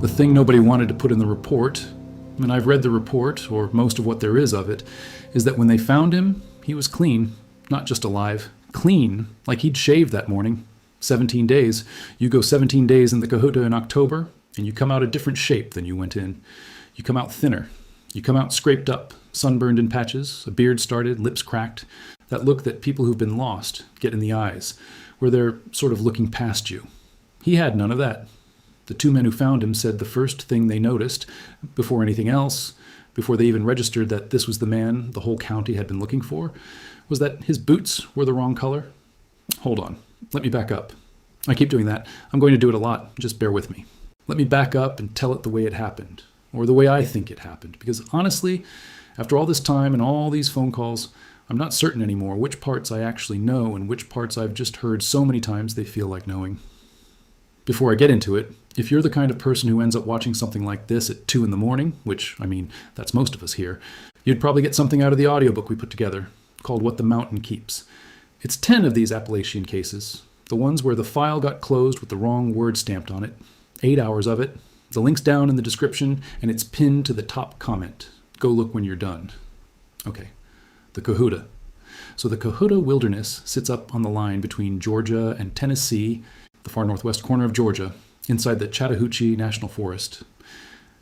The thing nobody wanted to put in the report, and I've read the report, or most of what there is of it, is that when they found him, he was clean, not just alive. Clean, like he'd shaved that morning. 17 days. You go 17 days in the Cohutta in October, and you come out a different shape than you went in. You come out thinner. You come out scraped up, sunburned in patches, a beard started, lips cracked. That look that people who've been lost get in the eyes, where they're sort of looking past you. He had none of that. The two men who found him said the first thing they noticed, before anything else, before they even registered that this was the man the whole county had been looking for, was that his boots were the wrong color. Hold on. Let me back up. I keep doing that. I'm going to do it a lot. Just bear with me. Let me back up and tell it the way it happened, or the way I think it happened. Because honestly, after all this time and all these phone calls, I'm not certain anymore which parts I actually know and which parts I've just heard so many times they feel like knowing. Before I get into it, if you're the kind of person who ends up watching something like this at 2 in the morning, which, I mean, that's most of us here, you'd probably get something out of the audiobook we put together, called What the Mountain Keeps. It's 10 of these Appalachian cases, the ones where the file got closed with the wrong word stamped on it, 8 hours of it. The link's down in the description, and it's pinned to the top comment. Go look when you're done. Okay, the Cohutta. So the Cohutta Wilderness sits up on the line between Georgia and Tennessee, the far northwest corner of Georgia, inside the Chattahoochee National Forest.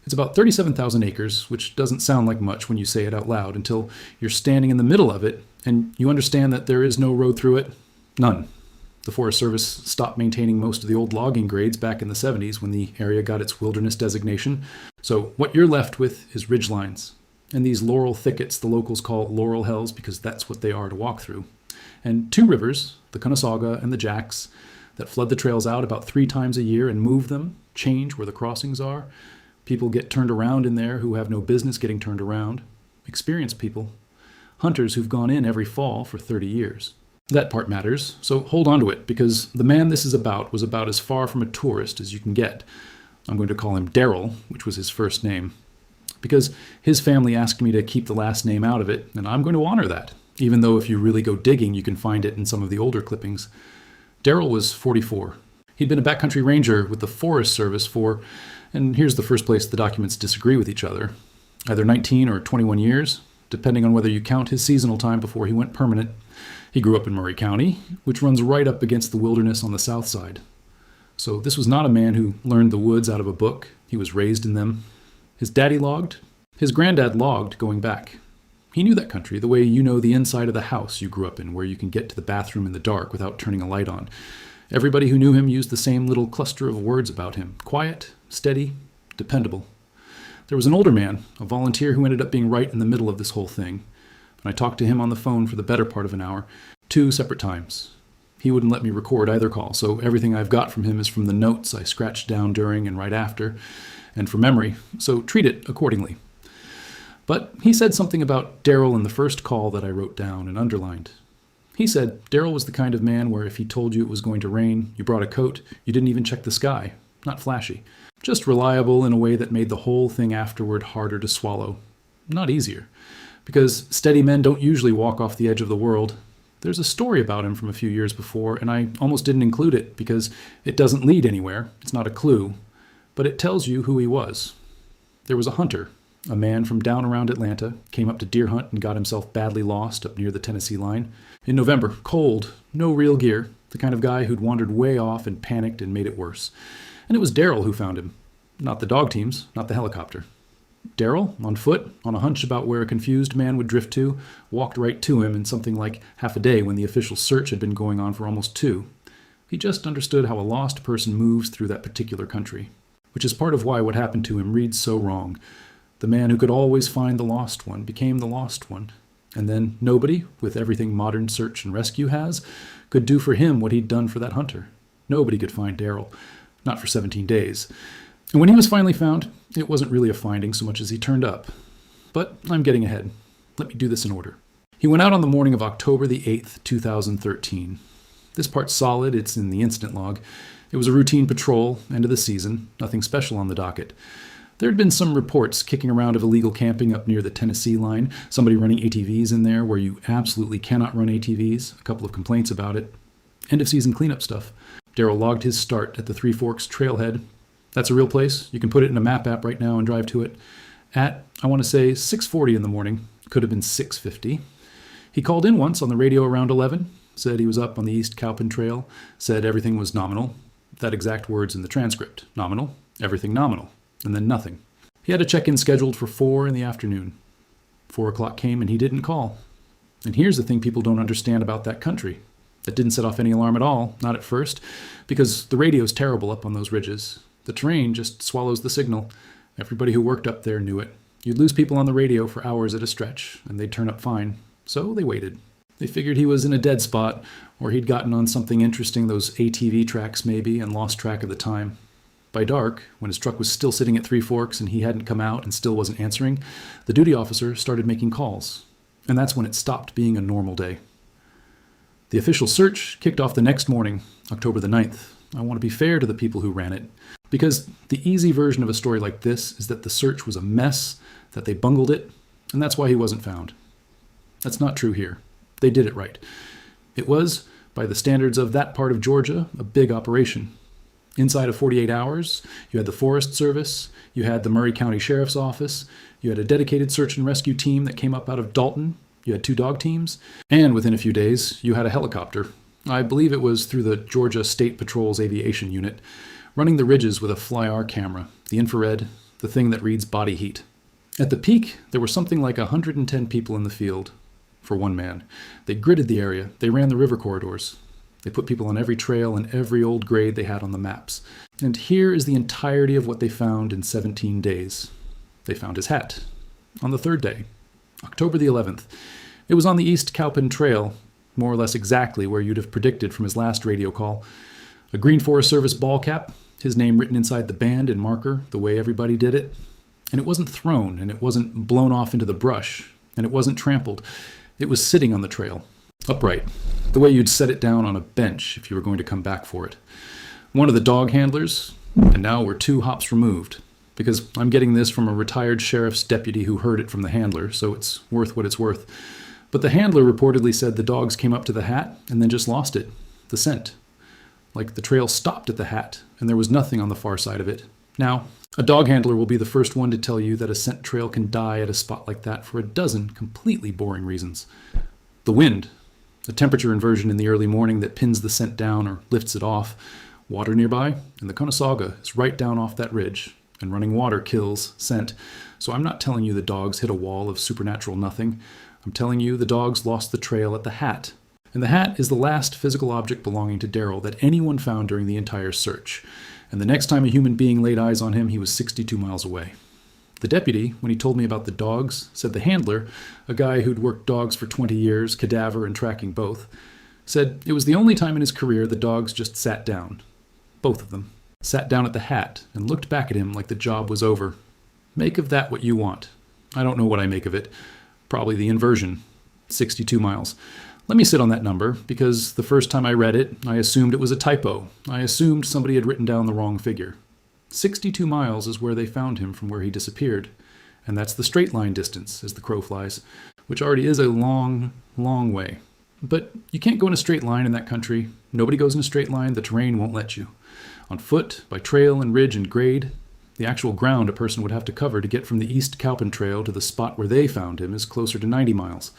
It's about 37,000 acres, which doesn't sound like much when you say it out loud until you're standing in the middle of it and you understand that there is no road through it. None. The Forest Service stopped maintaining most of the old logging grades back in the 70s when the area got its wilderness designation. So what you're left with is ridgelines. And these laurel thickets the locals call laurel hells because that's what they are to walk through. And 2 rivers, the Conasauga and the Jacks, that flood the trails out about 3 times a year and move them, change where the crossings are. People get turned around in there who have no business getting turned around. Experienced people. Hunters who've gone in every fall for 30 years. That part matters, so hold on to it, because the man this is about was about as far from a tourist as you can get. I'm going to call him Daryl, which was his first name, because his family asked me to keep the last name out of it, and I'm going to honor that, even though if you really go digging, you can find it in some of the older clippings. Daryl was 44. He'd been a backcountry ranger with the Forest Service for, and here's the first place the documents disagree with each other, either 19 or 21 years, depending on whether you count his seasonal time before he went permanent. He grew up in Murray County, which runs right up against the wilderness on the south side. So this was not a man who learned the woods out of a book. He was raised in them. His daddy logged. His granddad logged going back. He knew that country the way you know the inside of the house you grew up in, where you can get to the bathroom in the dark without turning a light on. Everybody who knew him used the same little cluster of words about him. Quiet, steady, dependable. There was an older man, a volunteer who ended up being right in the middle of this whole thing. And I talked to him on the phone for the better part of an hour, 2 separate times. He wouldn't let me record either call, so everything I've got from him is from the notes I scratched down during and right after, and from memory, so treat it accordingly. But he said something about Daryl in the first call that I wrote down and underlined. He said Daryl was the kind of man where if he told you it was going to rain, you brought a coat, you didn't even check the sky. Not flashy. Just reliable in a way that made the whole thing afterward harder to swallow. Not easier. Because steady men don't usually walk off the edge of the world. There's a story about him from a few years before, and I almost didn't include it because it doesn't lead anywhere. It's not a clue. But it tells you who he was. There was a hunter, a man from down around Atlanta, came up to deer hunt and got himself badly lost up near the Tennessee line. In November, cold, no real gear, the kind of guy who'd wandered way off and panicked and made it worse. And it was Daryl who found him. Not the dog teams, not the helicopter. Daryl, on foot, on a hunch about where a confused man would drift to, walked right to him in something like half a day when the official search had been going on for almost 2. He just understood how a lost person moves through that particular country, which is part of why what happened to him reads so wrong. The man who could always find the lost one became the lost one, and then nobody, with everything modern search and rescue has, could do for him what he'd done for that hunter. Nobody could find Daryl, not for 17 days. And when he was finally found, it wasn't really a finding so much as he turned up. But I'm getting ahead. Let me do this in order. He went out on the morning of October the 8th, 2013. This part's solid, it's in the incident log. It was a routine patrol, end of the season, nothing special on the docket. There had been some reports kicking around of illegal camping up near the Tennessee line, somebody running ATVs in there where you absolutely cannot run ATVs, a couple of complaints about it. End of season cleanup stuff. Daryl logged his start at the Three Forks trailhead. That's a real place. You can put it in a map app right now and drive to it at, I want to say, 6:40 in the morning. Could have been 6:50. He called in once on the radio around 11, said he was up on the East Cowpen Trail, said everything was nominal. That exact words in the transcript. Nominal, everything nominal, and then nothing. He had a check-in scheduled for 4 in the afternoon. 4 o'clock came and he didn't call. And here's the thing people don't understand about that country. That didn't set off any alarm at all, not at first, because the radio's terrible up on those ridges. The terrain just swallows the signal. Everybody who worked up there knew it. You'd lose people on the radio for hours at a stretch, and they'd turn up fine. So they waited. They figured he was in a dead spot, or he'd gotten on something interesting, those ATV tracks maybe, and lost track of the time. By dark, when his truck was still sitting at Three Forks and he hadn't come out and still wasn't answering, the duty officer started making calls. And that's when it stopped being a normal day. The official search kicked off the next morning, October the 9th. I want to be fair to the people who ran it, because the easy version of a story like this is that the search was a mess, that they bungled it, and that's why he wasn't found. That's not true here. They did it right. It was, by the standards of that part of Georgia, a big operation. Inside of 48 hours, you had the Forest Service, you had the Murray County Sheriff's Office, you had a dedicated search and rescue team that came up out of Dalton, you had 2 dog teams, and within a few days, you had a helicopter. I believe it was through the Georgia State Patrol's aviation unit, running the ridges with a FLIR camera, the infrared, the thing that reads body heat. At the peak, there were something like 110 people in the field, for one man. They gridded the area, they ran the river corridors. They put people on every trail and every old grade they had on the maps. And here is the entirety of what they found in 17 days. They found his hat. On the 3rd day, October the 11th. It was on the East Cowpen Trail, more or less exactly where you'd have predicted from his last radio call. A Green Forest Service ball cap, his name written inside the band in marker, the way everybody did it. And it wasn't thrown, and it wasn't blown off into the brush, and it wasn't trampled. It was sitting on the trail, upright, the way you'd set it down on a bench if you were going to come back for it. One of the dog handlers, and now we're 2 hops removed, because I'm getting this from a retired sheriff's deputy who heard it from the handler, so it's worth what it's worth. But the handler reportedly said the dogs came up to the hat and then just lost it, the scent. Like the trail stopped at the hat, and there was nothing on the far side of it. Now, a dog handler will be the first one to tell you that a scent trail can die at a spot like that for a dozen completely boring reasons. The wind, a temperature inversion in the early morning that pins the scent down or lifts it off, water nearby, and the Conasauga is right down off that ridge, and running water kills scent. So I'm not telling you the dogs hit a wall of supernatural nothing. I'm telling you the dogs lost the trail at the hat. And the hat is the last physical object belonging to Darrell that anyone found during the entire search. And the next time a human being laid eyes on him, he was 62 miles away. The deputy, when he told me about the dogs, said the handler, a guy who'd worked dogs for 20 years, cadaver and tracking both, said it was the only time in his career the dogs just sat down. Both of them. Sat down at the hat and looked back at him like the job was over. Make of that what you want. I don't know what I make of it. Probably the inversion. 62 miles. Let me sit on that number, because the first time I read it, I assumed it was a typo. I assumed somebody had written down the wrong figure. 62 miles is where they found him from where he disappeared. And that's the straight line distance, as the crow flies, which already is a long, long way. But you can't go in a straight line in that country. Nobody goes in a straight line. The terrain won't let you. On foot, by trail and ridge and grade, the actual ground a person would have to cover to get from the East Cowpen Trail to the spot where they found him is closer to 90 miles.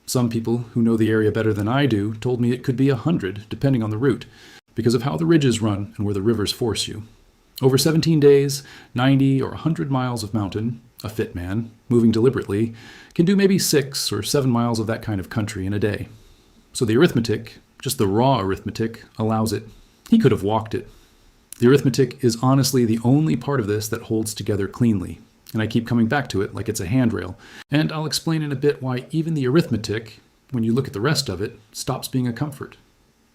Some people who know the area better than I do told me it could be 100, depending on the route, because of how the ridges run and where the rivers force you. Over 17 days, 90 or 100 miles of mountain, a fit man, moving deliberately, can do maybe 6 or 7 miles of that kind of country in a day. So the arithmetic, just the raw arithmetic, allows it. He could have walked it. The arithmetic is honestly the only part of this that holds together cleanly, and I keep coming back to it like it's a handrail. And I'll explain in a bit why even the arithmetic, when you look at the rest of it, stops being a comfort.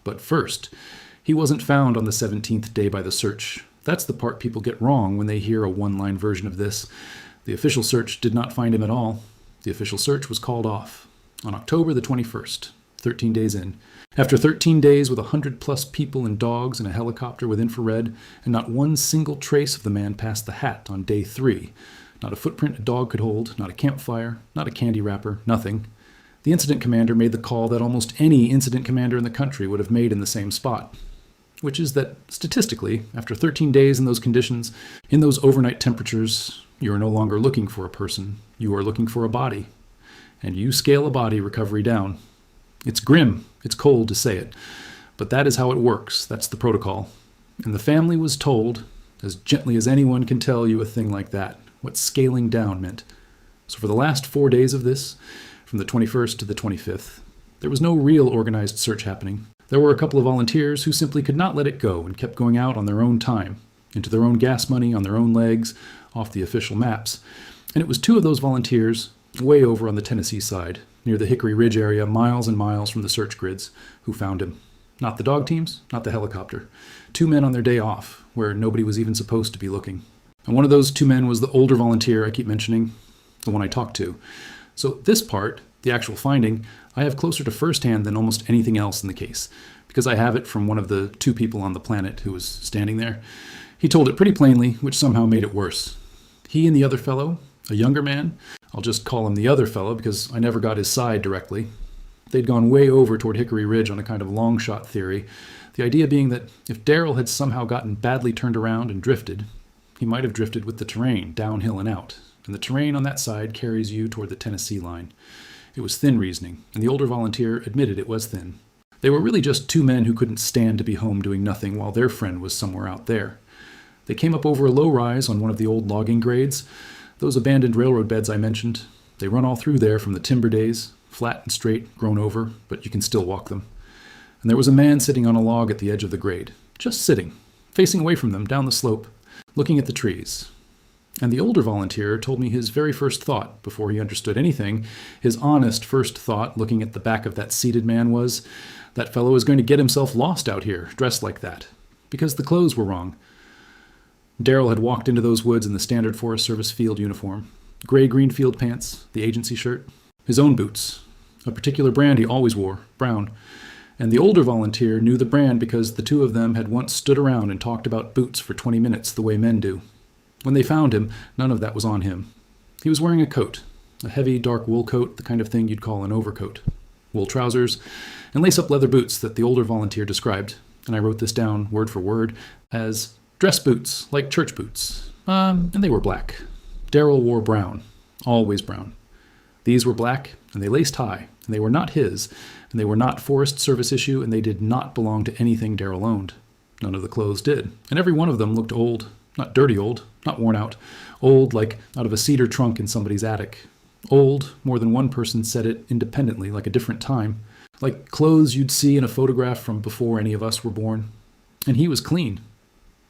But first, he wasn't found on the 17th day by the search. That's the part people get wrong when they hear a one-line version of this. The official search did not find him at all. The official search was called off on October the 21st, 13 days in. After 13 days with 100-plus people and dogs and a helicopter with infrared, and not one single trace of the man past the hat on day 3. Not a footprint a dog could hold, not a campfire, not a candy wrapper, nothing. The incident commander made the call that almost any incident commander in the country would have made in the same spot. which is that statistically, after 13 days in those conditions, in those overnight temperatures, you are no longer looking for a person. You are looking for a body. And you scale a body recovery down. It's grim. It's cold to say it. But that is how it works. That's the protocol. And the family was told, as gently as anyone can tell you a thing like that, what scaling down meant. So for the last 4 days of this, from the 21st to the 25th, there was no real organized search happening. There were a couple of volunteers who simply could not let it go and kept going out on their own time, into their own gas money, on their own legs, off the official maps. And it was 2 of those volunteers, way over on the Tennessee side, near the Hickory Ridge area, miles and miles from the search grids, who found him. Not the dog teams, not the helicopter. 2 men on their day off, where nobody was even supposed to be looking. And one of those 2 men was the older volunteer I keep mentioning, the one I talked to. So this part, the actual finding, I have closer to firsthand than almost anything else in the case, because I have it from one of the 2 people on the planet who was standing there. He told it pretty plainly, which somehow made it worse. He and the other fellow, a younger man, I'll just call him the other fellow because I never got his side directly. They'd gone way over toward Hickory Ridge on a kind of long shot theory, the idea being that if Daryl had somehow gotten badly turned around and drifted, he might have drifted with the terrain, downhill and out, and the terrain on that side carries you toward the Tennessee line. It was thin reasoning, and the older volunteer admitted it was thin. They were really just 2 men who couldn't stand to be home doing nothing while their friend was somewhere out there. They came up over a low rise on one of the old logging grades, those abandoned railroad beds I mentioned. They run all through there from the timber days, flat and straight, grown over, but you can still walk them. And there was a man sitting on a log at the edge of the grade, just sitting, facing away from them down the slope, looking at the trees. And the older volunteer told me his very first thought, before he understood anything, his honest first thought looking at the back of that seated man was, that fellow is going to get himself lost out here, dressed like that, because the clothes were wrong. Daryl had walked into those woods in the standard Forest Service field uniform, gray-green field pants, the agency shirt, his own boots, a particular brand he always wore, brown. And the older volunteer knew the brand because the 2 of them had once stood around and talked about boots for 20 minutes the way men do. When they found him, none of that was on him. He was wearing a coat, a heavy, dark wool coat, the kind of thing you'd call an overcoat, wool trousers, and lace-up leather boots that the older volunteer described, and I wrote this down word for word, as dress boots, like church boots. And they were black. Daryl wore brown, always brown. These were black, and they laced high, and they were not his, and they were not Forest Service issue, and they did not belong to anything Daryl owned. None of the clothes did, and every one of them looked old. Not dirty old, not worn out. Old like out of a cedar trunk in somebody's attic. Old, more than one person said it independently, like a different time. Like clothes you'd see in a photograph from before any of us were born. And he was clean.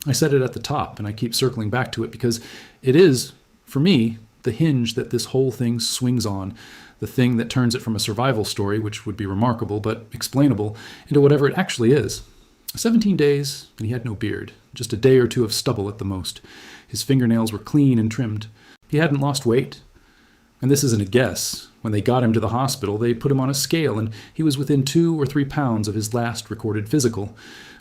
I said it at the top, and I keep circling back to it because it is, for me, the hinge that this whole thing swings on, the thing that turns it from a survival story, which would be remarkable but explainable, into whatever it actually is. 17 days, and he had no beard, just a day or 2 of stubble at the most. His fingernails were clean and trimmed. He hadn't lost weight. And this isn't a guess. When they got him to the hospital, they put him on a scale, and he was within 2 or 3 pounds of his last recorded physical,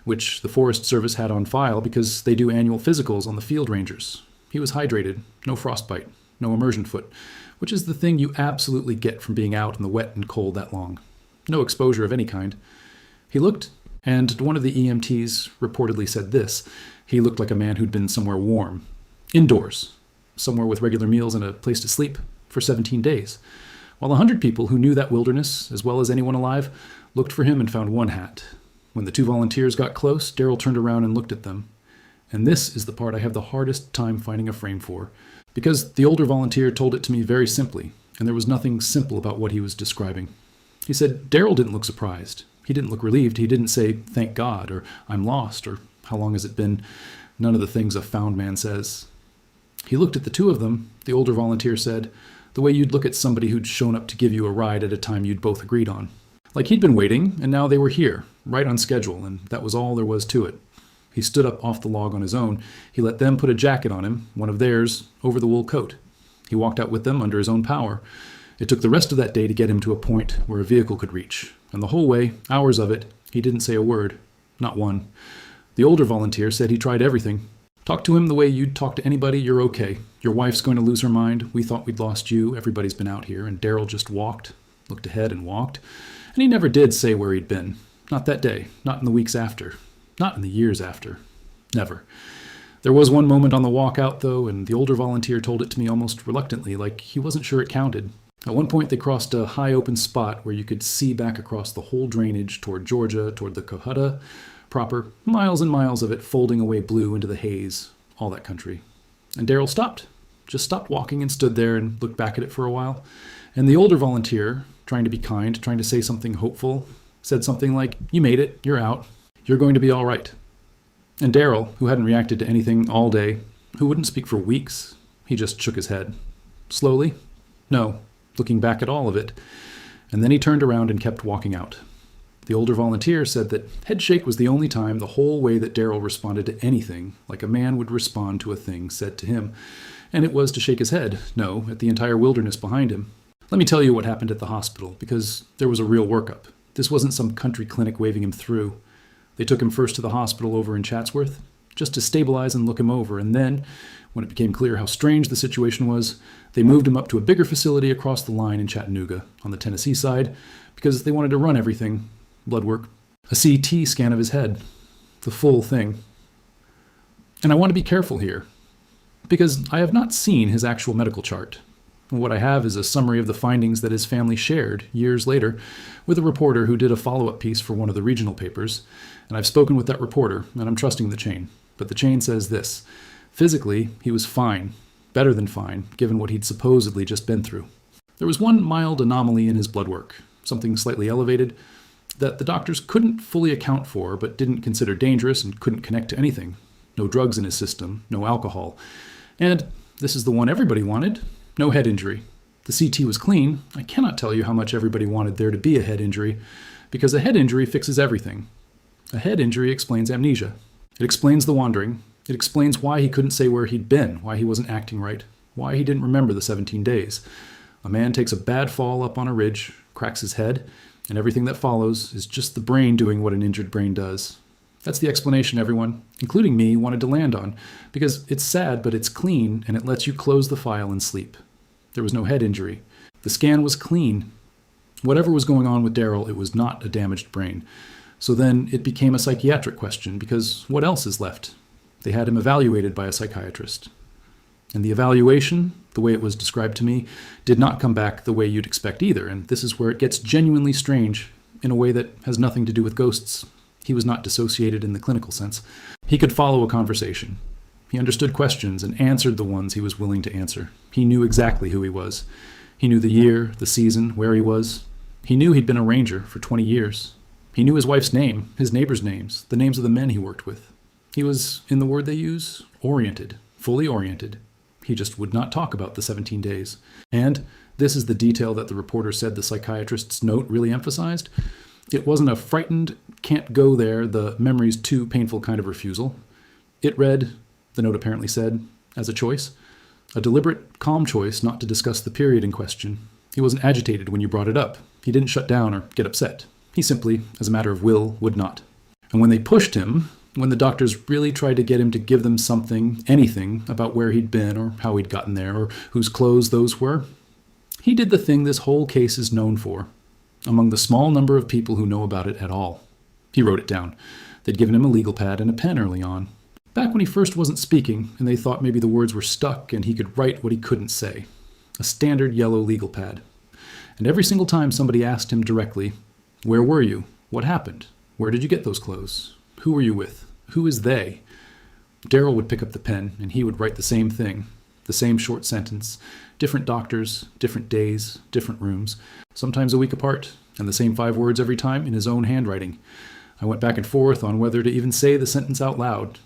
which the Forest Service had on file because they do annual physicals on the field rangers. He was hydrated, no frostbite, no immersion foot, which is the thing you absolutely get from being out in the wet and cold that long. No exposure of any kind. He looked, and one of the EMTs reportedly said this, he looked like a man who'd been somewhere warm, indoors, somewhere with regular meals and a place to sleep for 17 days, while 100 people who knew that wilderness, as well as anyone alive, looked for him and found one hat. When the 2 volunteers got close, Daryl turned around and looked at them. And this is the part I have the hardest time finding a frame for, because the older volunteer told it to me very simply, and there was nothing simple about what he was describing. He said Daryl didn't look surprised. He didn't look relieved. He didn't say, "Thank God," or "I'm lost," or "How long has it been?" None of the things a found man says. He looked at the 2 of them, the older volunteer said, the way you'd look at somebody who'd shown up to give you a ride at a time you'd both agreed on. Like he'd been waiting, and now they were here, right on schedule, and that was all there was to it. He stood up off the log on his own. He let them put a jacket on him, one of theirs, over the wool coat. He walked out with them under his own power. It took the rest of that day to get him to a point where a vehicle could reach, and the whole way, hours of it, he didn't say a word, not one. The older volunteer said he tried everything. Talk to him the way you'd talk to anybody, you're okay. Your wife's going to lose her mind. We thought we'd lost you. Everybody's been out here. And Daryl just walked, looked ahead and walked. And he never did say where he'd been. Not that day. Not in the weeks after. Not in the years after. Never. There was one moment on the walk out, though, and the older volunteer told it to me almost reluctantly, like he wasn't sure it counted. At one point, they crossed a high open spot where you could see back across the whole drainage toward Georgia, toward the Cohutta proper, miles and miles of it folding away blue into the haze, all that country. And Daryl stopped, just stopped walking and stood there and looked back at it for a while. And the older volunteer, trying to be kind, trying to say something hopeful, said something like, "You made it, you're out, you're going to be all right." And Daryl, who hadn't reacted to anything all day, who wouldn't speak for weeks, he just shook his head. Slowly? No, looking back at all of it. And then he turned around and kept walking out. The older volunteer said that headshake was the only time the whole way that Daryl responded to anything like a man would respond to a thing said to him. And it was to shake his head, no, at the entire wilderness behind him. Let me tell you what happened at the hospital, because there was a real workup. This wasn't some country clinic waving him through. They took him first to the hospital over in Chatsworth, just to stabilize and look him over, and then, when it became clear how strange the situation was, they moved him up to a bigger facility across the line in Chattanooga, on the Tennessee side, because they wanted to run everything, blood work, a CT scan of his head, the full thing. And I want to be careful here, because I have not seen his actual medical chart. What I have is a summary of the findings that his family shared years later with a reporter who did a follow-up piece for one of the regional papers, and I've spoken with that reporter, and I'm trusting the chain. But the chain says this: physically, he was fine, better than fine, given what he'd supposedly just been through. There was one mild anomaly in his blood work, something slightly elevated, that the doctors couldn't fully account for, but didn't consider dangerous and couldn't connect to anything. No drugs in his system, no alcohol. And this is the one everybody wanted: no head injury. The CT was clean. I cannot tell you how much everybody wanted there to be a head injury, because a head injury fixes everything. A head injury explains amnesia. It explains the wandering. It explains why he couldn't say where he'd been, why he wasn't acting right, why he didn't remember the 17 days. A man takes a bad fall up on a ridge, cracks his head, and everything that follows is just the brain doing what an injured brain does. That's the explanation everyone, including me, wanted to land on, because it's sad, but it's clean, and it lets you close the file and sleep. There was no head injury. The scan was clean. Whatever was going on with Daryl, it was not a damaged brain. So then it became a psychiatric question, because what else is left? They had him evaluated by a psychiatrist. And the evaluation, the way it was described to me, did not come back the way you'd expect either, and this is where it gets genuinely strange, in a way that has nothing to do with ghosts. He was not dissociated in the clinical sense. He could follow a conversation. He understood questions and answered the ones he was willing to answer. He knew exactly who he was. He knew the year, the season, where he was. He knew he'd been a ranger for 20 years. He knew his wife's name, his neighbors' names, the names of the men he worked with. He was, in the word they use, oriented, fully oriented. He just would not talk about the 17 days. And this is the detail that the reporter said the psychiatrist's note really emphasized. It wasn't a frightened, can't go there, the memory's too painful kind of refusal. It read, the note apparently said, as a choice. A deliberate, calm choice not to discuss the period in question. He wasn't agitated when you brought it up. He didn't shut down or get upset. He simply, as a matter of will, would not. And when they pushed him, when the doctors really tried to get him to give them something, anything, about where he'd been or how he'd gotten there or whose clothes those were, he did the thing this whole case is known for, among the small number of people who know about it at all. He wrote it down. They'd given him a legal pad and a pen early on, back when he first wasn't speaking, and they thought maybe the words were stuck and he could write what he couldn't say. A standard yellow legal pad. And every single time somebody asked him directly, "Where were you? What happened? Where did you get those clothes? Who were you with? Who is they?" Daryl would pick up the pen, and he would write the same thing, the same short sentence, different doctors, different days, different rooms, sometimes a week apart, and the same 5 words every time in his own handwriting. I went back and forth on whether to even say the sentence out loud.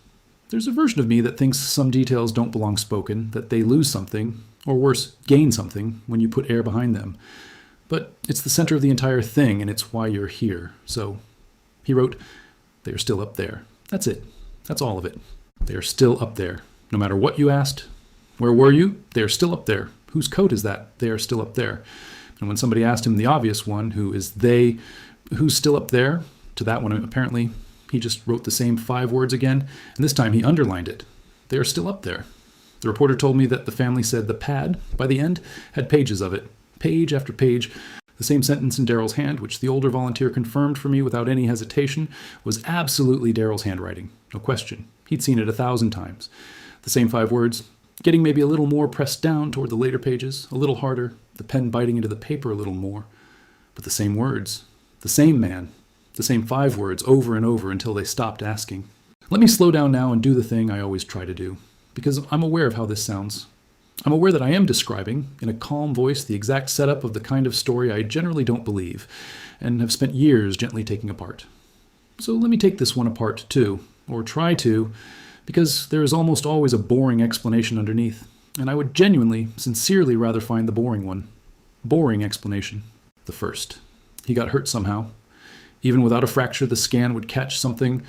There's a version of me that thinks some details don't belong spoken, that they lose something, or worse, gain something, when you put air behind them. But it's the center of the entire thing, and it's why you're here. So, he wrote, "They are still up there." That's it. That's all of it. They are still up there. No matter what you asked. Where were you? They are still up there. Whose coat is that? They are still up there. And when somebody asked him the obvious one, who is they, who's still up there, to that one apparently, he just wrote the same 5 words again, and this time he underlined it. They are still up there. The reporter told me that the family said the pad, by the end, had pages of it, page after page. The same sentence in Daryl's hand, which the older volunteer confirmed for me without any hesitation, was absolutely Daryl's handwriting. No question. He'd seen it 1,000 times. The same 5 words, getting maybe a little more pressed down toward the later pages, a little harder, the pen biting into the paper a little more. But the same words, the same man, the same 5 words over and over until they stopped asking. Let me slow down now and do the thing I always try to do, because I'm aware of how this sounds. I'm aware that I am describing, in a calm voice, the exact setup of the kind of story I generally don't believe, and have spent years gently taking apart. So let me take this one apart too, or try to, because there is almost always a boring explanation underneath, and I would genuinely, sincerely rather find the boring one. Boring explanation. The first. He got hurt somehow. Even without a fracture, the scan would catch something,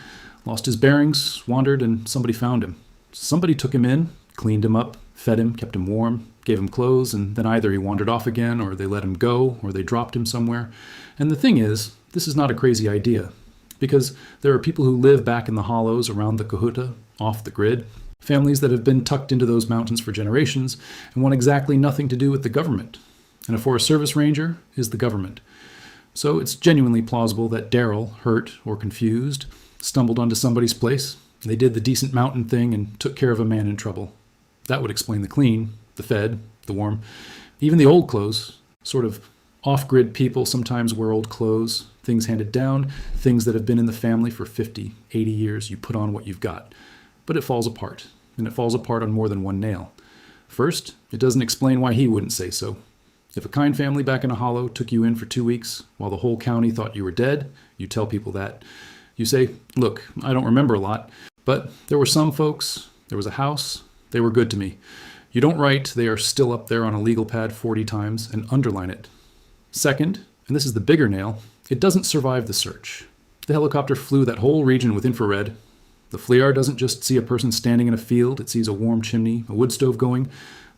lost his bearings, wandered, and somebody found him. Somebody took him in, cleaned him up, fed him, kept him warm, gave him clothes, and then either he wandered off again, or they let him go, or they dropped him somewhere. And the thing is, this is not a crazy idea, because there are people who live back in the hollows around the Cohutta, off the grid, families that have been tucked into those mountains for generations and want exactly nothing to do with the government. And a Forest Service ranger is the government. So it's genuinely plausible that Daryl, hurt or confused, stumbled onto somebody's place. They did the decent mountain thing and took care of a man in trouble. That would explain the clean, the fed, the warm, even the old clothes. Sort of off-grid people sometimes wear old clothes, things handed down, things that have been in the family for 50, 80 years. You put on what you've got. But it falls apart, and it falls apart on more than one nail. First, it doesn't explain why he wouldn't say so. If a kind family back in a hollow took you in for 2 weeks while the whole county thought you were dead, you tell people that. You say, look, I don't remember a lot, but there were some folks, there was a house, they were good to me. You don't write, they are still up there on a legal pad 40 times, and underline it. Second, and this is the bigger nail, it doesn't survive the search. The helicopter flew that whole region with infrared. The FLIR doesn't just see a person standing in a field, it sees a warm chimney, a wood stove going,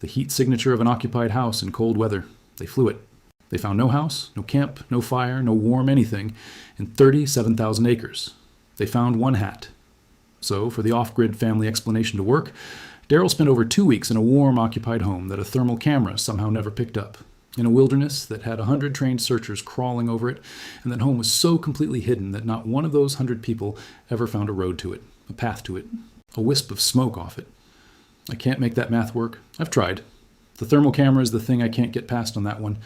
the heat signature of an occupied house in cold weather. They flew it. They found no house, no camp, no fire, no warm anything in 37,000 acres. They found one hat. So, for the off-grid family explanation to work, Daryl spent over 2 weeks in a warm occupied home that a thermal camera somehow never picked up, in a wilderness that had 100 trained searchers crawling over it, and that home was so completely hidden that not one of those 100 people ever found a road to it, a path to it, a wisp of smoke off it. I can't make that math work. I've tried. The thermal camera is the thing I can't get past on that one.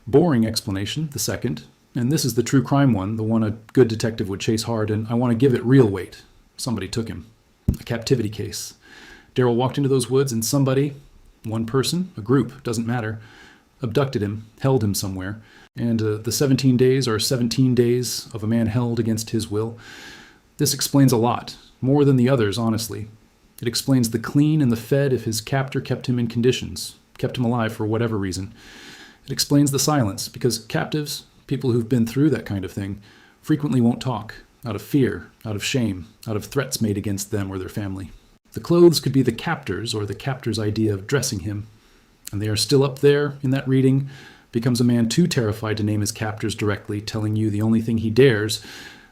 Boring explanation, the second, and this is the true crime one, the one a good detective would chase hard, and I want to give it real weight. Somebody took him. A captivity case. Daryl walked into those woods and somebody, one person, a group, doesn't matter, abducted him, held him somewhere, and the 17 days are 17 days of a man held against his will. This explains a lot, more than the others, honestly. It explains the clean and the fed if his captor kept him in conditions, kept him alive for whatever reason. It explains the silence, because captives, people who've been through that kind of thing, frequently won't talk, out of fear, out of shame, out of threats made against them or their family. The clothes could be the captor's or the captor's idea of dressing him, and they are still up there in that reading, becomes a man too terrified to name his captors directly, telling you the only thing he dares,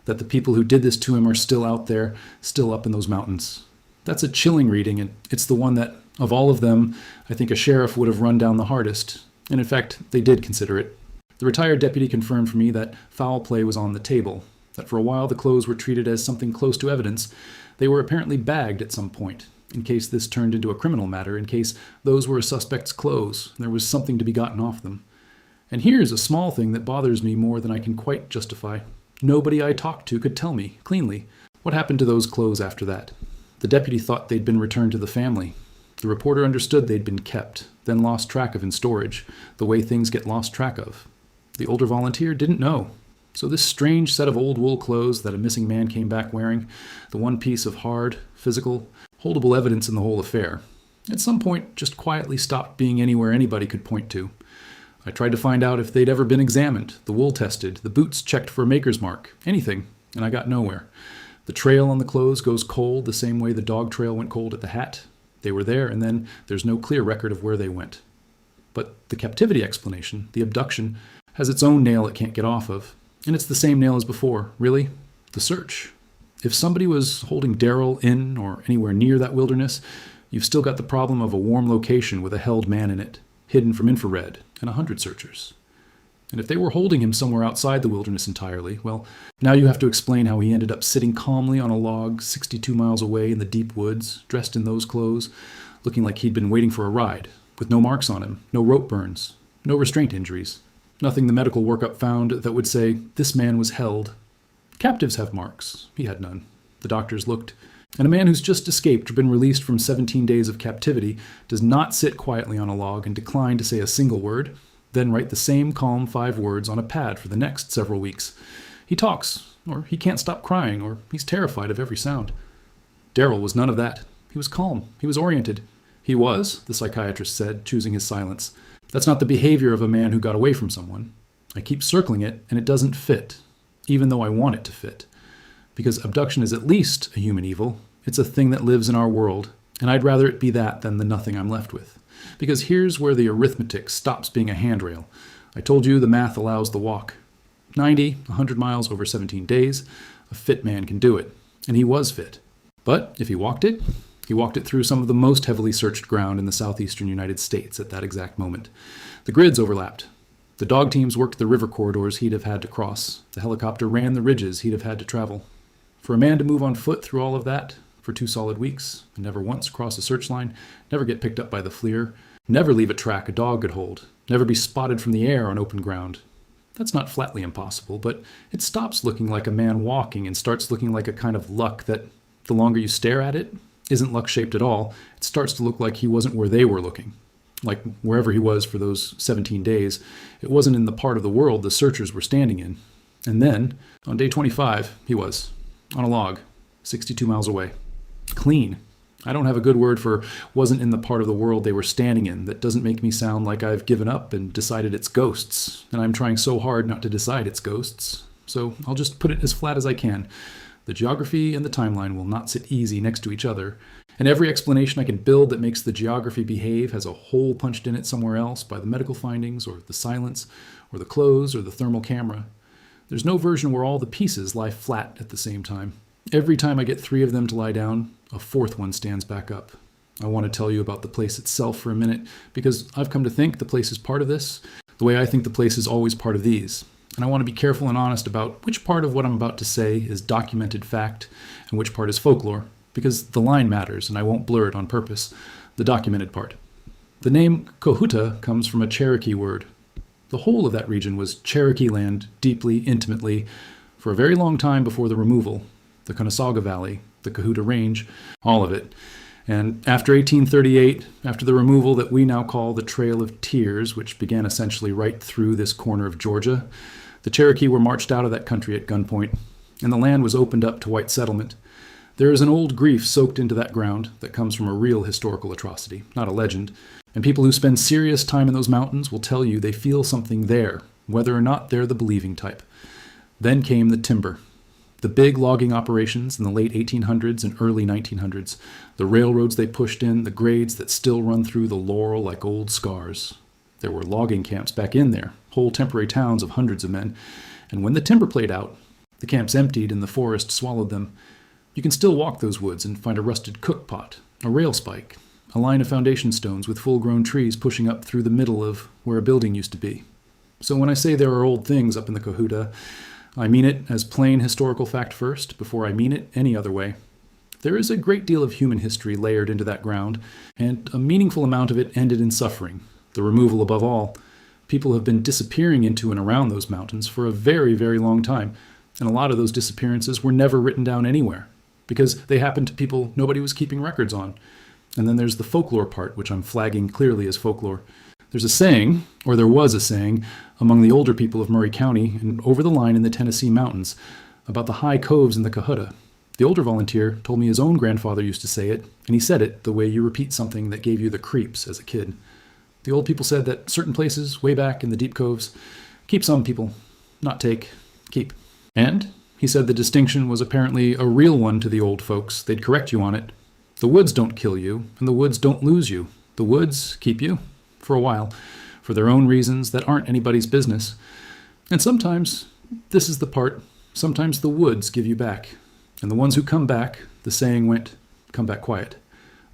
that the people who did this to him are still out there, still up in those mountains. That's a chilling reading, and it's the one that, of all of them, I think a sheriff would have run down the hardest. And in fact, they did consider it. The retired deputy confirmed for me that foul play was on the table, that for a while the clothes were treated as something close to evidence. They were apparently bagged at some point, in case this turned into a criminal matter, in case those were a suspect's clothes, and there was something to be gotten off them. And here's a small thing that bothers me more than I can quite justify. Nobody I talked to could tell me, cleanly, what happened to those clothes after that. The deputy thought they'd been returned to the family. The reporter understood they'd been kept, then lost track of in storage, the way things get lost track of. The older volunteer didn't know. So this strange set of old wool clothes that a missing man came back wearing, the one piece of hard, physical, holdable evidence in the whole affair, at some point just quietly stopped being anywhere anybody could point to. I tried to find out if they'd ever been examined, the wool tested, the boots checked for a maker's mark, anything, and I got nowhere. The trail on the clothes goes cold the same way the dog trail went cold at the hat. They were there, and then there's no clear record of where they went. But the captivity explanation, the abduction, has its own nail it can't get off of. And it's the same nail as before, really. The search. If somebody was holding Daryl in or anywhere near that wilderness, you've still got the problem of a warm location with a held man in it, hidden from infrared, and 100 searchers. And if they were holding him somewhere outside the wilderness entirely, well, now you have to explain how he ended up sitting calmly on a log 62 miles away in the deep woods, dressed in those clothes, looking like he'd been waiting for a ride, with no marks on him, no rope burns, no restraint injuries, nothing the medical workup found that would say, this man was held. Captives have marks. He had none. The doctors looked. And a man who's just escaped or been released from 17 days of captivity does not sit quietly on a log and decline to say a single word, then write the same calm 5 words on a pad for the next several weeks. He talks, or he can't stop crying, or he's terrified of every sound. Darrell was none of that. He was calm. He was oriented. He was, the psychiatrist said, choosing his silence. That's not the behavior of a man who got away from someone. I keep circling it, and it doesn't fit, even though I want it to fit. Because abduction is at least a human evil. It's a thing that lives in our world, and I'd rather it be that than the nothing I'm left with. Because here's where the arithmetic stops being a handrail. I told you the math allows the walk. 90, 100 miles over 17 days, a fit man can do it. And he was fit. But if he walked it through some of the most heavily searched ground in the southeastern United States at that exact moment. The grids overlapped. The dog teams worked the river corridors he'd have had to cross. The helicopter ran the ridges he'd have had to travel. For a man to move on foot through all of that, for 2 solid weeks, and never once cross a search line, never get picked up by the FLIR, never leave a track a dog could hold, never be spotted from the air on open ground. That's not flatly impossible, but it stops looking like a man walking and starts looking like a kind of luck that, the longer you stare at it, isn't luck-shaped at all. It starts to look like he wasn't where they were looking. Like wherever he was for those 17 days, it wasn't in the part of the world the searchers were standing in. And then, on day 25, he was, on a log, 62 miles away. Clean. I don't have a good word for wasn't in the part of the world they were standing in. That doesn't make me sound like I've given up and decided it's ghosts. And I'm trying so hard not to decide it's ghosts. So I'll just put it as flat as I can. The geography and the timeline will not sit easy next to each other. And every explanation I can build that makes the geography behave has a hole punched in it somewhere else by the medical findings or the silence or the clothes or the thermal camera. There's no version where all the pieces lie flat at the same time. Every time I get 3 of them to lie down, a 4th one stands back up. I want to tell you about the place itself for a minute, because I've come to think the place is part of this, the way I think the place is always part of these. And I want to be careful and honest about which part of what I'm about to say is documented fact and which part is folklore, because the line matters and I won't blur it on purpose, the documented part. The name Cohutta comes from a Cherokee word. The whole of that region was Cherokee land, deeply, intimately, for a very long time before the removal. The Conasauga Valley, the Cohutta Range, all of it. And after 1838, after the removal that we now call the Trail of Tears, which began essentially right through this corner of Georgia, the Cherokee were marched out of that country at gunpoint, and the land was opened up to white settlement. There is an old grief soaked into that ground that comes from a real historical atrocity, not a legend, and people who spend serious time in those mountains will tell you they feel something there, whether or not they're the believing type. Then came the timber. The big logging operations in the late 1800s and early 1900s, the railroads they pushed in, the grades that still run through the Laurel like old scars. There were logging camps back in there, whole temporary towns of hundreds of men. And when the timber played out, the camps emptied and the forest swallowed them. You can still walk those woods and find a rusted cook pot, a rail spike, a line of foundation stones with full-grown trees pushing up through the middle of where a building used to be. So when I say there are old things up in the Cohutta, I mean it as plain historical fact first, before I mean it any other way. There is a great deal of human history layered into that ground, and a meaningful amount of it ended in suffering, the removal above all. People have been disappearing into and around those mountains for a very, very long time, and a lot of those disappearances were never written down anywhere, because they happened to people nobody was keeping records on. And then there's the folklore part, which I'm flagging clearly as folklore. There's a saying, or there was a saying, among the older people of Murray County and over the line in the Tennessee mountains about the high coves in the Cohutta. The older volunteer told me his own grandfather used to say it, and he said it the way you repeat something that gave you the creeps as a kid. The old people said that certain places, way back in the deep coves, keep some people, not take, keep. And he said the distinction was apparently a real one to the old folks. They'd correct you on it. The woods don't kill you, and the woods don't lose you. The woods keep you. For a while, for their own reasons that aren't anybody's business. And sometimes, this is the part, sometimes the woods give you back. And the ones who come back, the saying went, come back quiet.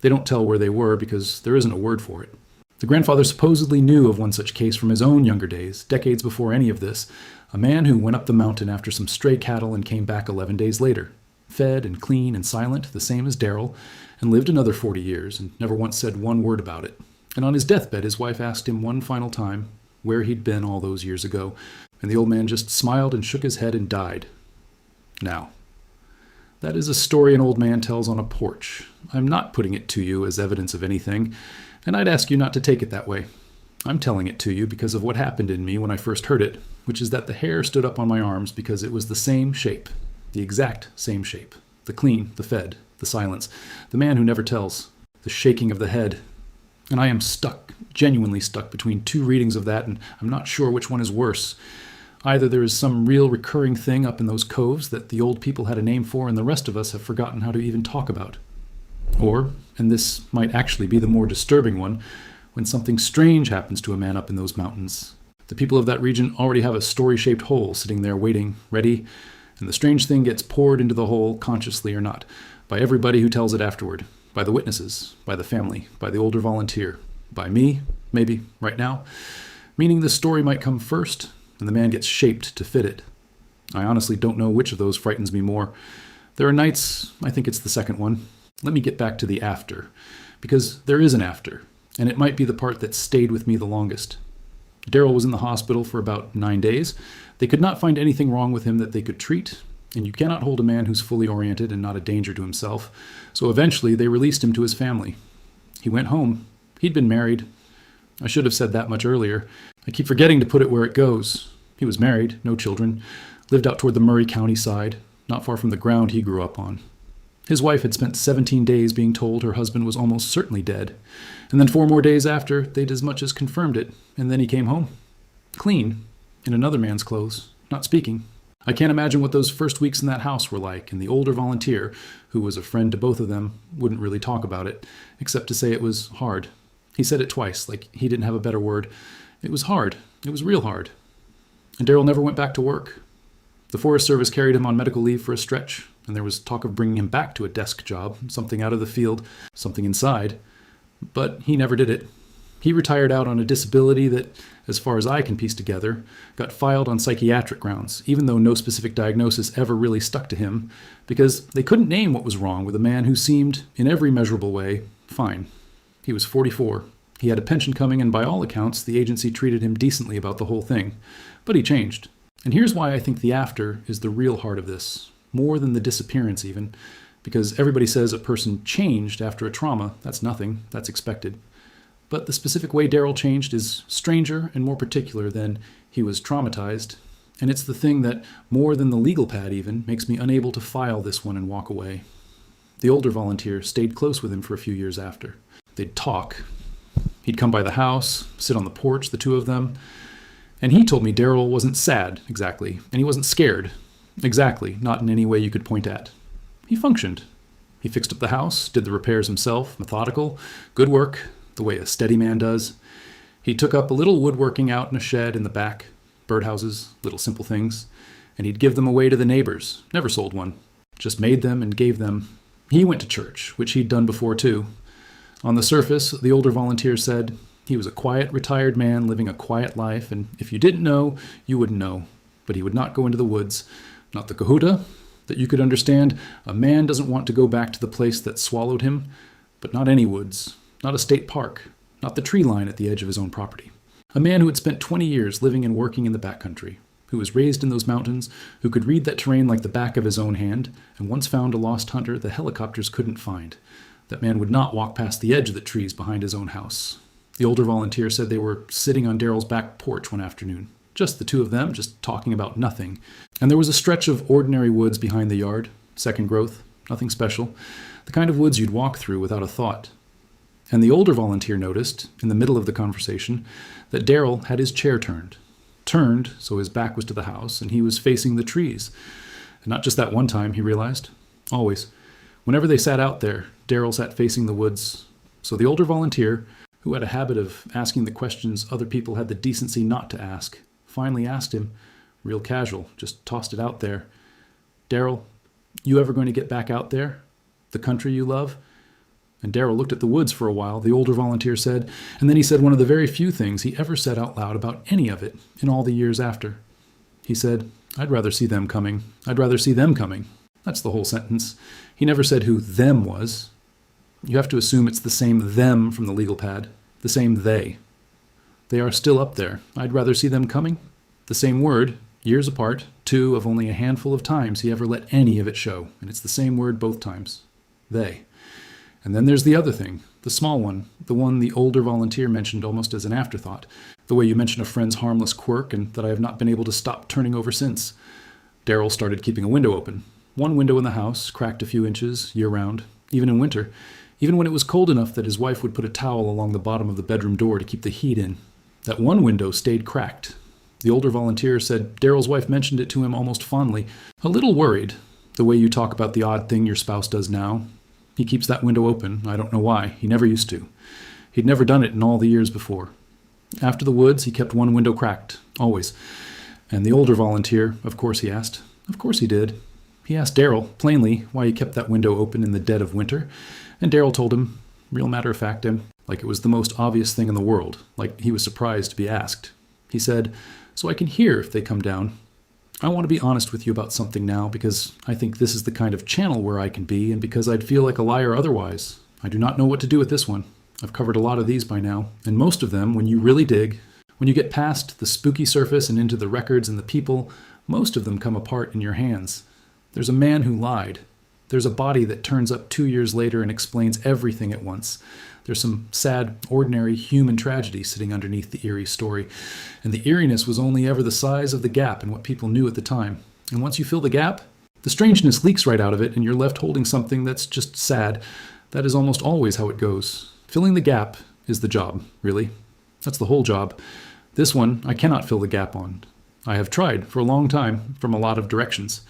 They don't tell where they were because there isn't a word for it. The grandfather supposedly knew of one such case from his own younger days, decades before any of this, a man who went up the mountain after some stray cattle and came back 11 days later, fed and clean and silent, the same as Darrell, and lived another 40 years and never once said one word about it. And on his deathbed, his wife asked him one final time where he'd been all those years ago, and the old man just smiled and shook his head and died. Now, that is a story an old man tells on a porch. I'm not putting it to you as evidence of anything, and I'd ask you not to take it that way. I'm telling it to you because of what happened in me when I first heard it, which is that the hair stood up on my arms because it was the same shape, the exact same shape. The clean, the fed, the silence, the man who never tells, the shaking of the head. And I am stuck, genuinely stuck between two readings of that, and I'm not sure which one is worse. Either there is some real recurring thing up in those coves that the old people had a name for and the rest of us have forgotten how to even talk about. Or, and this might actually be the more disturbing one, when something strange happens to a man up in those mountains. The people of that region already have a story-shaped hole sitting there waiting, ready, and the strange thing gets poured into the hole, consciously or not, by everybody who tells it afterward, by the witnesses, by the family, by the older volunteer, by me, maybe, right now, meaning the story might come first, and the man gets shaped to fit it. I honestly don't know which of those frightens me more. There are nights, I think it's the second one. Let me get back to the after, because there is an after, and it might be the part that stayed with me the longest. Darrell was in the hospital for about 9 days. They could not find anything wrong with him that they could treat, and you cannot hold a man who's fully oriented and not a danger to himself. So eventually they released him to his family. He went home. He'd been married. I should have said that much earlier. I keep forgetting to put it where it goes. He was married, no children, lived out toward the Murray County side, not far from the ground he grew up on. His wife had spent 17 days being told her husband was almost certainly dead, and then 4 more days after, they'd as much as confirmed it, and then he came home. Clean, in another man's clothes, not speaking. I can't imagine what those first weeks in that house were like, and the older volunteer, who was a friend to both of them, wouldn't really talk about it, except to say it was hard. He said it twice, like he didn't have a better word. It was hard. It was real hard. And Darrell never went back to work. The Forest Service carried him on medical leave for a stretch, and there was talk of bringing him back to a desk job, something out of the field, something inside. But he never did it. He retired out on a disability that, as far as I can piece together, got filed on psychiatric grounds, even though no specific diagnosis ever really stuck to him, because they couldn't name what was wrong with a man who seemed, in every measurable way, fine. He was 44. He had a pension coming, and by all accounts, the agency treated him decently about the whole thing. But he changed. And here's why I think the after is the real heart of this, more than the disappearance even, because everybody says a person changed after a trauma. That's nothing. That's expected. But the specific way Darrell changed is stranger and more particular than he was traumatized, and it's the thing that, more than the legal pad even, makes me unable to file this one and walk away. The older volunteer stayed close with him for a few years after. They'd talk. He'd come by the house, sit on the porch, the two of them, and he told me Darrell wasn't sad, exactly, and he wasn't scared, exactly, not in any way you could point at. He functioned. He fixed up the house, did the repairs himself, methodical, good work, the way a steady man does. He took up a little woodworking out in a shed in the back, birdhouses, little simple things, and he'd give them away to the neighbors, never sold one, just made them and gave them. He went to church, which he'd done before too. On the surface, the older volunteer said, he was a quiet, retired man living a quiet life, and if you didn't know, you wouldn't know. But he would not go into the woods, not the Cohutta, that you could understand. A man doesn't want to go back to the place that swallowed him, but not any woods, not a state park, not the tree line at the edge of his own property. A man who had spent 20 years living and working in the backcountry, who was raised in those mountains, who could read that terrain like the back of his own hand, and once found a lost hunter the helicopters couldn't find. That man would not walk past the edge of the trees behind his own house. The older volunteer said they were sitting on Darrell's back porch one afternoon, just the two of them, just talking about nothing. And there was a stretch of ordinary woods behind the yard, second growth, nothing special, the kind of woods you'd walk through without a thought. And the older volunteer noticed, in the middle of the conversation, that Darrell had his chair turned so his back was to the house, and he was facing the trees. And not just that one time, he realized. Always. Whenever they sat out there, Darrell sat facing the woods. So the older volunteer, who had a habit of asking the questions other people had the decency not to ask, finally asked him, real casual, just tossed it out there, "Darrell, you ever going to get back out there? The country you love?" And Darrell looked at the woods for a while, the older volunteer said, and then he said one of the very few things he ever said out loud about any of it in all the years after. He said, "I'd rather see them coming. I'd rather see them coming." That's the whole sentence. He never said who them was. You have to assume it's the same them from the legal pad, the same they. They are still up there. I'd rather see them coming. The same word, years apart, two of only a handful of times he ever let any of it show, and it's the same word both times. They. And then there's the other thing, the small one, the one the older volunteer mentioned almost as an afterthought, the way you mention a friend's harmless quirk and that I have not been able to stop turning over since. Darrell started keeping a window open. One window in the house, cracked a few inches, year-round, even in winter, even when it was cold enough that his wife would put a towel along the bottom of the bedroom door to keep the heat in. That one window stayed cracked. The older volunteer said Darrell's wife mentioned it to him almost fondly, a little worried, the way you talk about the odd thing your spouse does now. He keeps that window open. I don't know why. He never used to. He'd never done it in all the years before. After the woods, he kept one window cracked, always. And the older volunteer, of course he asked. Of course he did. He asked Darrell, plainly, why he kept that window open in the dead of winter, and Darrell told him, real matter-of-fact, like it was the most obvious thing in the world, like he was surprised to be asked. He said, "So I can hear if they come down. I want to be honest with you about something now, because I think this is the kind of channel where I can be, and because I'd feel like a liar otherwise. I do not know what to do with this one. I've covered a lot of these by now, and most of them, when you really dig, when you get past the spooky surface and into the records and the people, most of them come apart in your hands. There's a man who lied. There's a body that turns up 2 years later and explains everything at once. There's some sad, ordinary human tragedy sitting underneath the eerie story. And the eeriness was only ever the size of the gap in what people knew at the time. And once you fill the gap, the strangeness leaks right out of it and you're left holding something that's just sad. That is almost always how it goes. Filling the gap is the job, really. That's the whole job. This one, I cannot fill the gap on. I have tried for a long time from a lot of directions.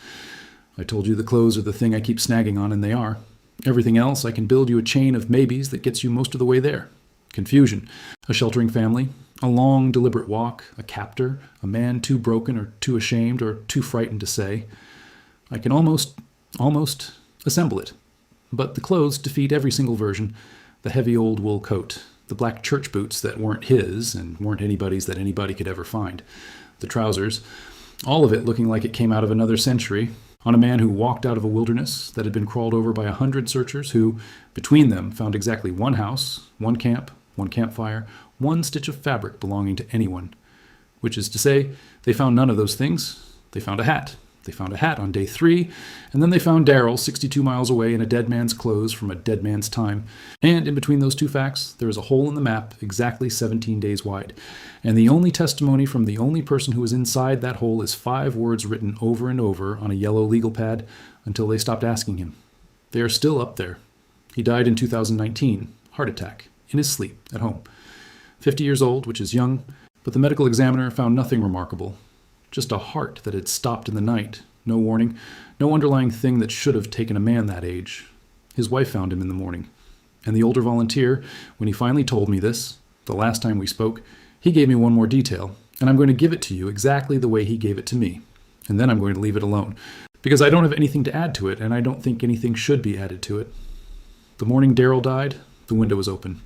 I told you the clothes are the thing I keep snagging on, and they are. Everything else, I can build you a chain of maybes that gets you most of the way there. Confusion, a sheltering family, a long, deliberate walk, a captor, a man too broken or too ashamed or too frightened to say. I can almost assemble it. But the clothes defeat every single version. The heavy old wool coat, the black church boots that weren't his and weren't anybody's that anybody could ever find, the trousers, all of it looking like it came out of another century, on a man who walked out of a wilderness that had been crawled over by 100 searchers who, between them, found exactly one house, one camp, one campfire, one stitch of fabric belonging to anyone. Which is to say, they found none of those things. They found a hat. They found a hat on day 3, and then they found Darrell 62 miles away in a dead man's clothes from a dead man's time. And in between those two facts, there is a hole in the map exactly 17 days wide. And the only testimony from the only person who was inside that hole is 5 words written over and over on a yellow legal pad until they stopped asking him. They are still up there. He died in 2019, heart attack, in his sleep, at home. 50 years old, which is young, but the medical examiner found nothing remarkable. Just a heart that had stopped in the night. No warning, no underlying thing that should have taken a man that age. His wife found him in the morning. And the older volunteer, when he finally told me this, the last time we spoke, he gave me one more detail, and I'm going to give it to you exactly the way he gave it to me. And then I'm going to leave it alone, because I don't have anything to add to it, and I don't think anything should be added to it. The morning Darrell died, the window was open.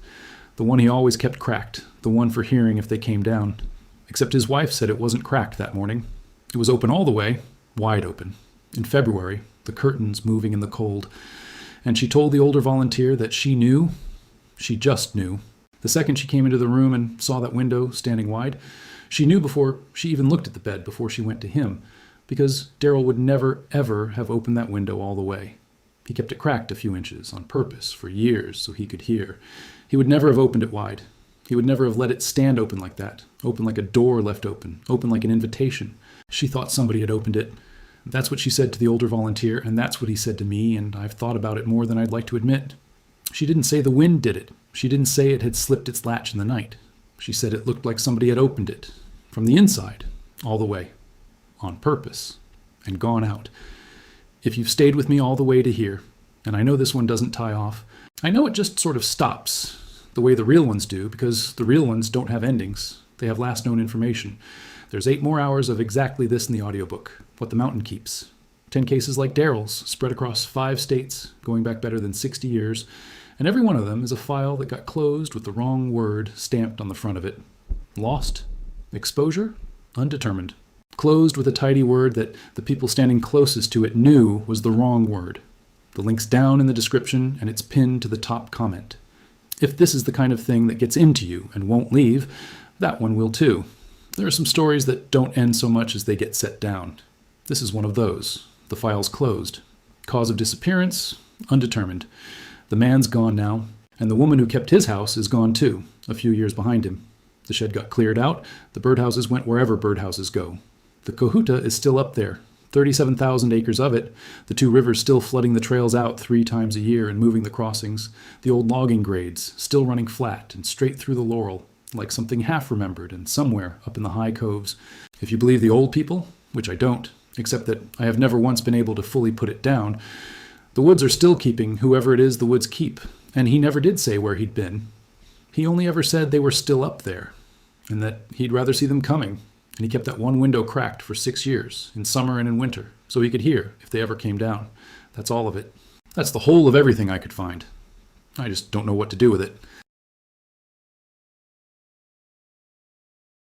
The one he always kept cracked, the one for hearing if they came down. Except his wife said it wasn't cracked that morning. It was open all the way, wide open. In February, the curtains moving in the cold. And she told the older volunteer that she knew, she just knew. The second she came into the room and saw that window standing wide, she knew before she even looked at the bed, before she went to him, because Darrell would never, ever have opened that window all the way. He kept it cracked a few inches on purpose for years so he could hear. He would never have opened it wide. He would never have let it stand open like that, open like a door left open like an invitation. She thought somebody had opened it. That's what she said to the older volunteer, and that's what he said to me, and I've thought about it more than I'd like to admit. She didn't say the wind did it. She didn't say it had slipped its latch in the night. She said it looked like somebody had opened it, from the inside, all the way, on purpose, and gone out. If you've stayed with me all the way to here, and I know this one doesn't tie off, I know it just sort of stops, the way the real ones do, because the real ones don't have endings. They have last known information. There's 8 more hours of exactly this in the audiobook, What the Mountain Keeps. 10 cases like Darrell's, spread across 5 states, going back better than 60 years, And every one of them is a file that got closed with the wrong word stamped on the front of it. Lost, exposure, undetermined. Closed with a tidy word that the people standing closest to it knew was the wrong word. The link's down in the description, and it's pinned to the top comment. If this is the kind of thing that gets into you and won't leave, that one will too. There are some stories that don't end so much as they get set down. This is one of those. The file's closed. Cause of disappearance, undetermined. The man's gone now, and the woman who kept his house is gone too, a few years behind him. The shed got cleared out. The birdhouses went wherever birdhouses go. The Cohutta is still up there, 37,000 acres of it, the two rivers still flooding the trails out 3 times a year and moving the crossings, the old logging grades still running flat and straight through the laurel, like something half-remembered and somewhere up in the high coves. If you believe the old people, which I don't, except that I have never once been able to fully put it down, the woods are still keeping whoever it is the woods keep, and he never did say where he'd been. He only ever said they were still up there, and that he'd rather see them coming. And he kept that one window cracked for 6 years, in summer and in winter, so he could hear if they ever came down. That's all of it. That's the whole of everything I could find. I just don't know what to do with it.